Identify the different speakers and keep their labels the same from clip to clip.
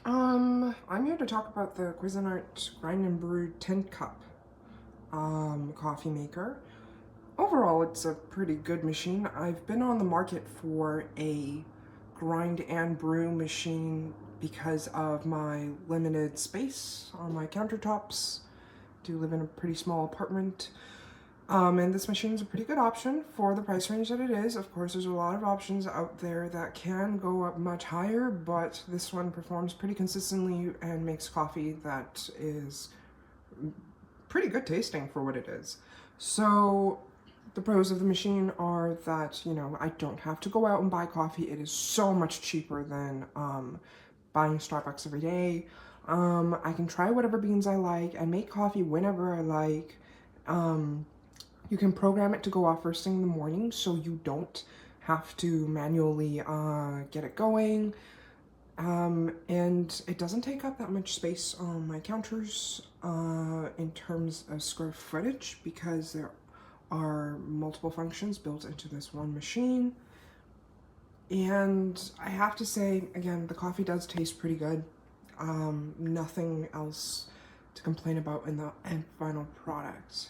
Speaker 1: I'm here to talk about the Cuisinart Grind and Brew Tin Cup coffee maker. Overall, it's a pretty good machine. I've been on the market for a grind and brew machine because of my limited space on my countertops. I do live in a pretty small apartment. And this machine is a pretty good option for the price range that it is. Of course, there's a lot of options out there that can go up much higher, but this one performs pretty consistently and makes coffee that is pretty good tasting for what it is. So the pros of the machine are that, I don't have to go out and buy coffee. It is so much cheaper than buying Starbucks every day. I can try whatever beans I like and make coffee whenever I like. You can program it to go off first thing in the morning, so you don't have to manually get it going. And it doesn't take up that much space on my counters in terms of square footage, because there are multiple functions built into this one machine. And I have to say, again, the coffee does taste pretty good. Nothing else to complain about in the end final product.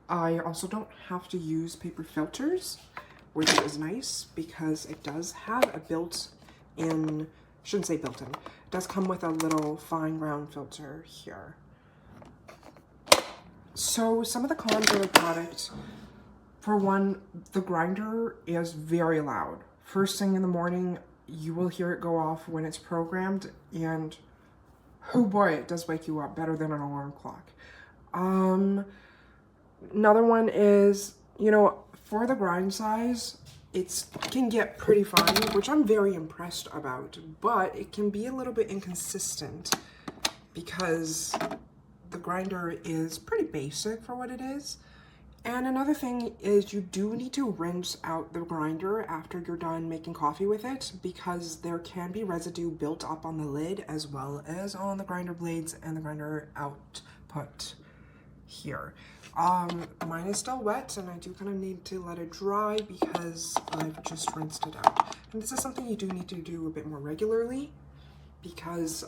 Speaker 1: I also don't have to use paper filters, which is nice because it does have a built-in, shouldn't say built-in, it does come with a little fine ground filter here. So some of the cons of the product, for one, the grinder is very loud. First thing in the morning, you will hear it go off when it's programmed, and oh boy, it does wake you up better than an alarm clock. Another one is, for the grind size, it can get pretty fine, which I'm very impressed about, but it can be a little bit inconsistent because the grinder is pretty basic for what it is. And another thing is you do need to rinse out the grinder after you're done making coffee with it, because there can be residue built up on the lid as well as on the grinder blades and the grinder output here. Mine is still wet, and I do kind of need to let it dry because I've just rinsed it out. And this is something you do need to do a bit more regularly, because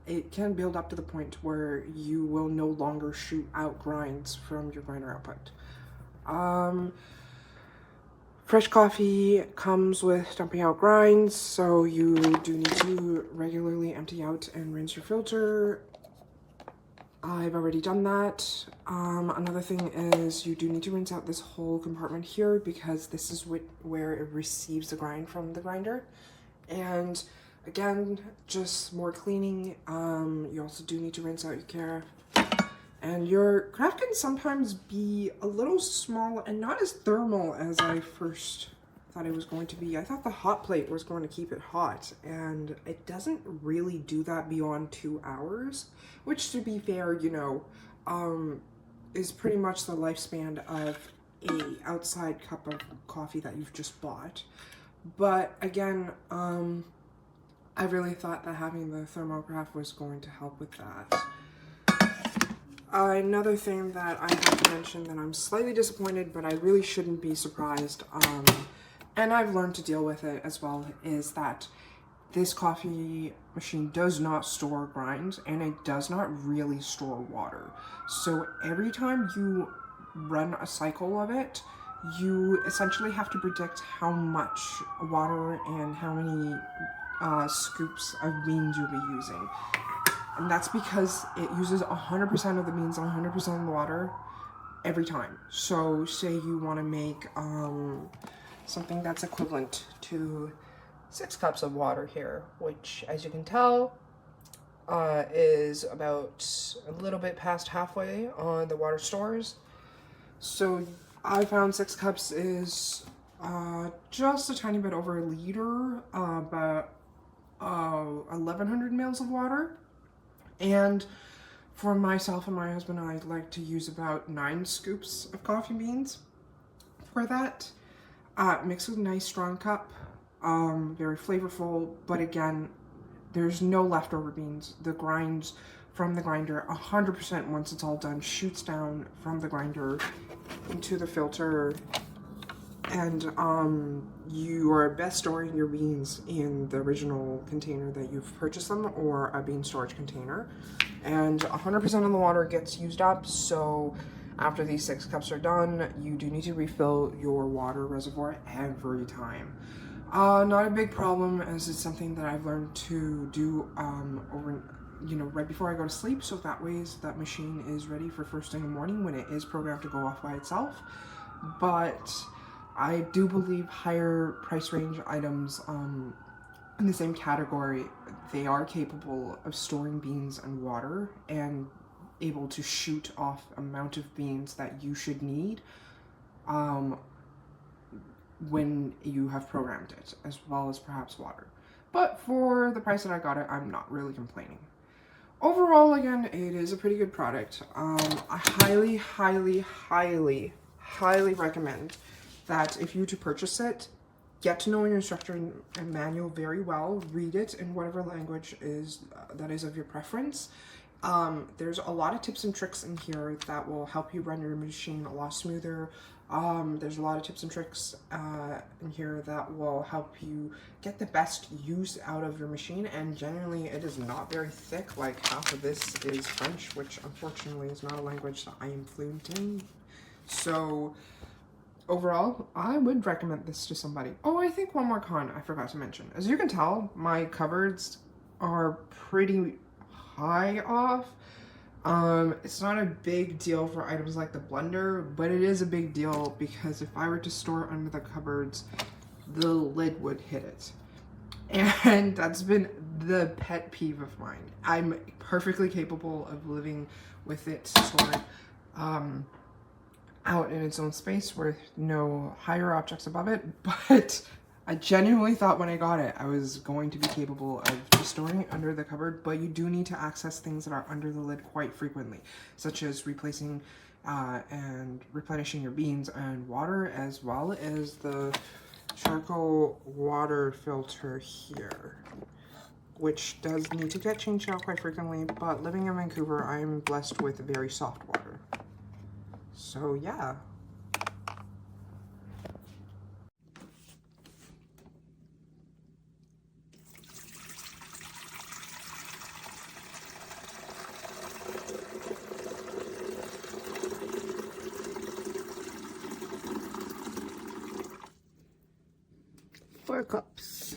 Speaker 1: it can build up to the point where you will no longer shoot out grinds from your grinder output. Fresh coffee comes with dumping out grinds, so you do need to regularly empty out and rinse your filter. I've already done that. Another thing is you do need to rinse out this whole compartment here, because this is where it receives the grind from the grinder. And again, just more cleaning. You also do need to rinse out your carafe. And your carafe can sometimes be a little small and not as thermal as I first thought it was going to be. I thought the hot plate was going to keep it hot, and it doesn't really do that beyond 2 hours, which, to be fair, is pretty much the lifespan of a outside cup of coffee that you've just bought. But again, I really thought that having the thermograph was going to help with that. Another thing that I have to mention that I'm slightly disappointed, but I really shouldn't be surprised, and I've learned to deal with it as well, is that this coffee machine does not store grinds, and it does not really store water. So every time you run a cycle of it, you essentially have to predict how much water and how many scoops of beans you'll be using. And that's because it uses 100% of the beans and 100% of the water every time. So say you want to make something that's equivalent to 6 cups of water here, which, as you can tell, is about a little bit past halfway on the water stores. So I found 6 cups is just a tiny bit over a liter, about 1,100 mils of water. And for myself and my husband, I like to use about 9 scoops of coffee beans for that. Mixed with a nice strong cup, very flavorful, but again, there's no leftover beans. The grinds from the grinder, 100% once it's all done, shoots down from the grinder into the filter, And you are best storing your beans in the original container that you've purchased them, or a bean storage container. And 100% of the water gets used up, so after these 6 cups are done, you do need to refill your water reservoir every time. Not a big problem, as it's something that I've learned to do right before I go to sleep, so that way that machine is ready for first thing in the morning when it is programmed to go off by itself. But I do believe higher price range items in the same category, they are capable of storing beans and water and able to shoot off amount of beans that you should need when you have programmed it, as well as perhaps water. But for the price that I got it, I'm not really complaining. Overall, again, it is a pretty good product. I highly, highly, highly, highly recommend that if you were to purchase it, get to know your instruction and manual very well, read it in whatever language that is of your preference. There's a lot of tips and tricks in here that will help you run your machine a lot smoother. There's a lot of tips and tricks in here that will help you get the best use out of your machine, and generally it is not very thick. Like, half of this is French, which unfortunately is not a language that I am fluent in. So overall, I would recommend this to somebody. Oh, I think one more con I forgot to mention. As you can tell, my cupboards are pretty high off. It's not a big deal for items like the blender, but it is a big deal because if I were to store under the cupboards, the lid would hit it. And that's been the pet peeve of mine. I'm perfectly capable of living with it stored out in its own space with no higher objects above it, but I genuinely thought when I got it, I was going to be capable of just storing it under the cupboard, but you do need to access things that are under the lid quite frequently, such as replacing and replenishing your beans and water, as well as the charcoal water filter here, which does need to get changed out quite frequently, but living in Vancouver, I'm blessed with very soft water. So yeah. Four cups.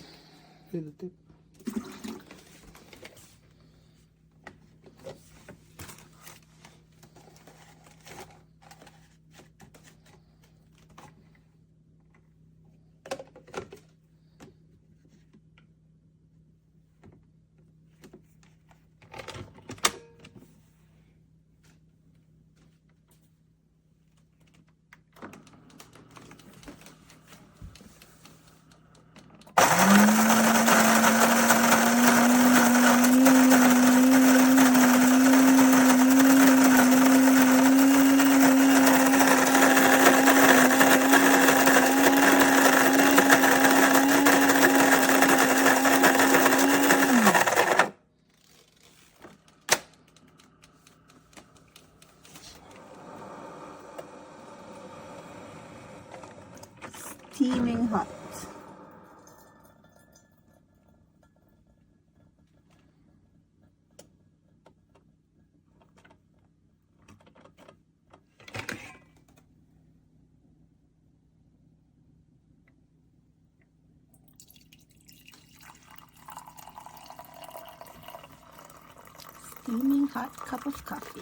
Speaker 1: Steaming hot. Steaming hot cup of coffee.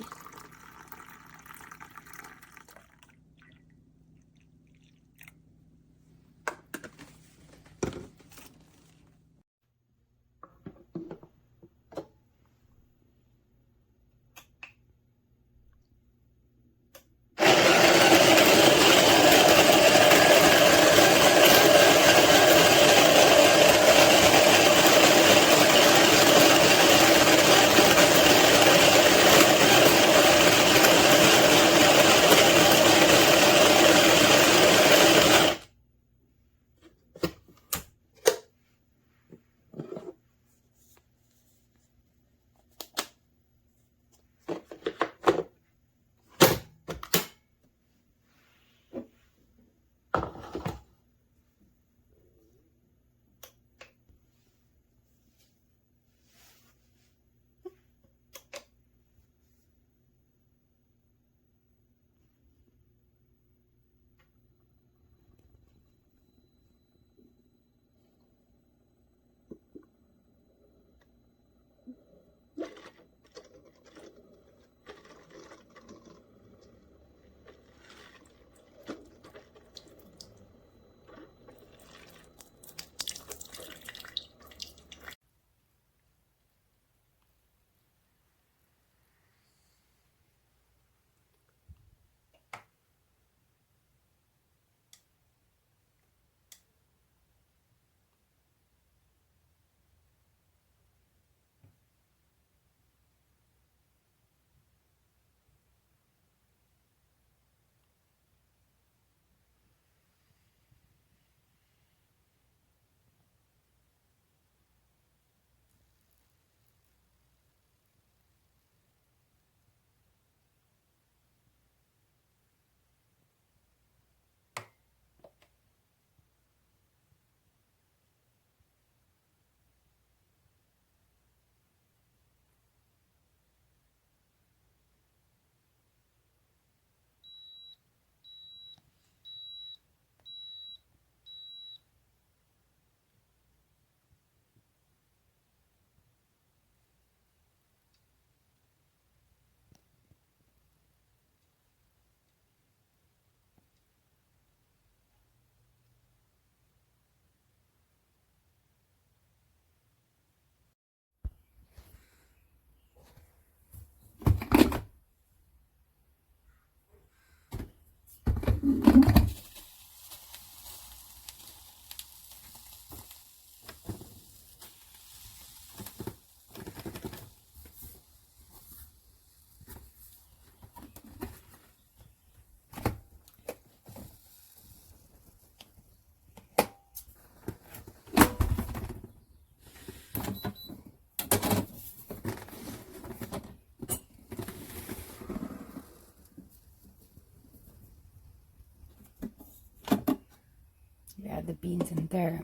Speaker 2: have the beans in there.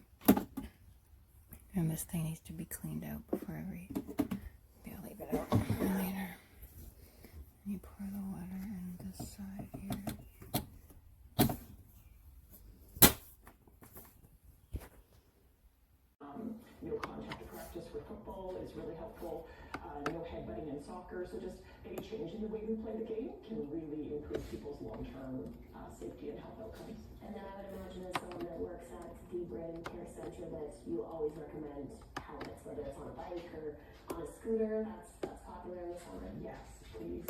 Speaker 2: And this thing needs to be cleaned out before I'll leave it out later. And you pour the water in this side here.
Speaker 3: No contact practice for football is really helpful. No headbutting in soccer. So just maybe changing the way we play the game can really improve people's long-term safety and health outcomes.
Speaker 4: And then I would imagine as someone that works at the Brew Care Center that you always recommend helmets, whether it's on a bike or on a scooter. That's popular in the summer.
Speaker 3: Yes, please